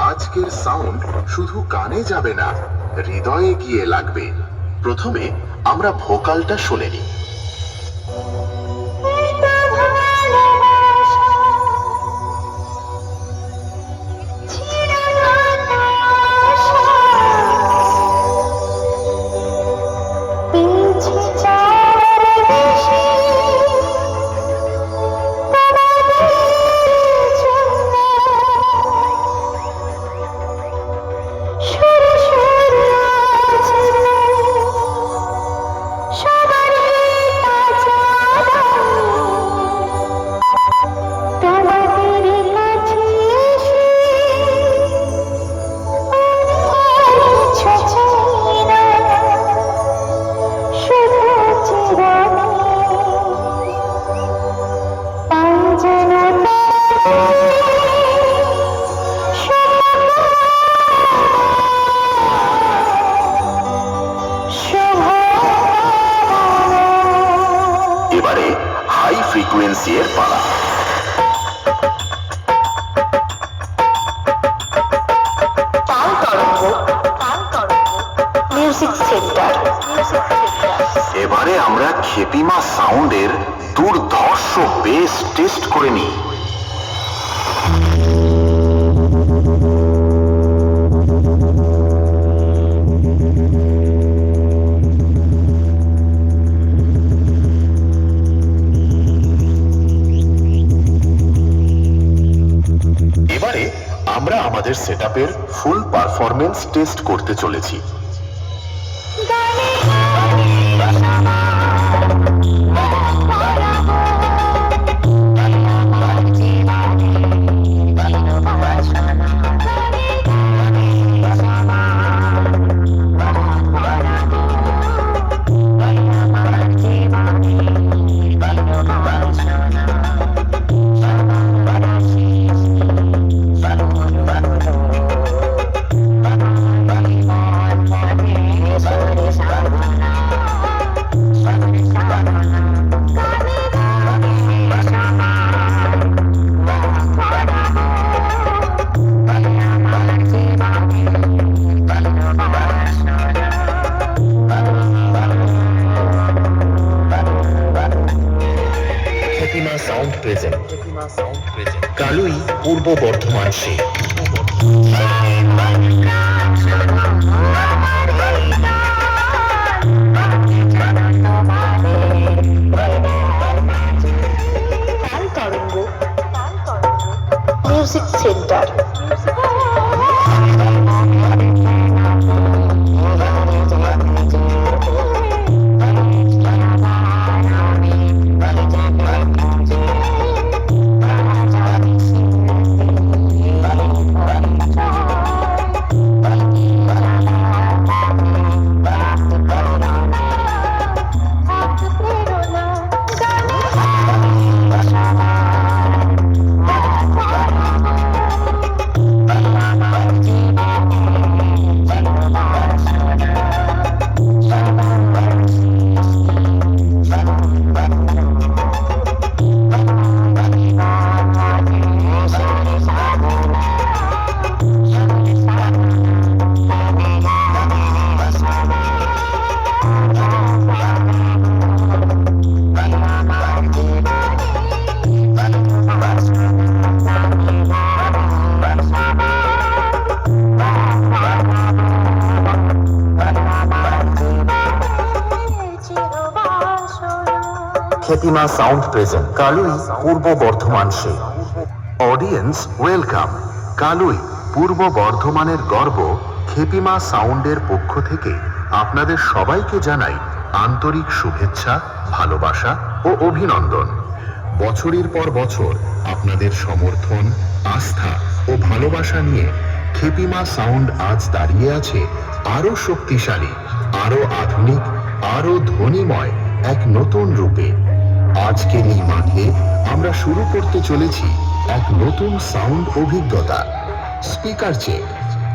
আজকের সাউন্ড শুধু কানে যাবে না, হৃদয়ে গিয়ে লাগবে। প্রথমে আমরা ভোকালটা শুনে নিই। এবারে হাই ফ্রিকোয়েন্সি এর পালা। Music centre. এবারে আমরা খেপিমা সাউন্ডের দুর্ধর্ষ বেস টেস্ট করে নিই। এবারে আমরা আমাদের সেটআপের ফুল পারফরম্যান্স টেস্ট করতে চলেছি। খেপিমা সাউন্ড প্রেজেন্ট কালুই, পূর্ব বর্ধমান। সে মিউজিক সেন্টার। খেপিমা সাউন্ড প্রেজেন্ট কালুই, পূর্ব বর্ধমান। সে অডিয়েন্স ওয়েলকাম। কালুই, পূর্ব বর্ধমানের গর্ব খেপিমা সাউন্ডের পক্ষ থেকে আপনাদের সবাইকে জানাই আন্তরিক শুভেচ্ছা, ভালোবাসা ও অভিনন্দন। বছরের পর বছর আপনাদের সমর্থন, আস্থা ও ভালোবাসা নিয়ে খেপিমা সাউন্ড আজ দাঁড়িয়ে আছে আরো শক্তিশালী, আরো আধুনিক, আরো ধ্বনিময় এক নতুন রূপে। আজকের এই মাঠে আমরা শুরু করতে চলেছি এক নতুন সাউন্ড অভিজ্ঞতা। স্পিকার চেক,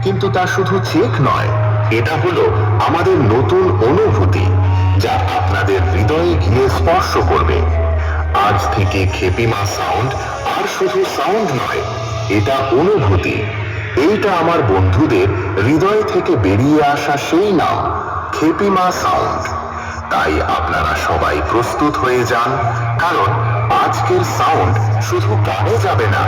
কিন্তু তা শুধু চেক নয়, এটা হলো আমাদের নতুন অনুভূতি যা আপনাদের হৃদয়ে গিয়ে স্পর্শ করবে। আজ থেকে খেপিমা সাউন্ড আর শুধু সাউন্ড নয়, এটা অনুভূতি। এইটা আমার বন্ধুদের হৃদয় থেকে বেরিয়ে আসা সেই নাম, খেপিমা সাউন্ড। তাই আপনারা সবাই প্রস্তুত হয়ে যান, কারণ আজকের সাউন্ড শুধু কানে যাবে না,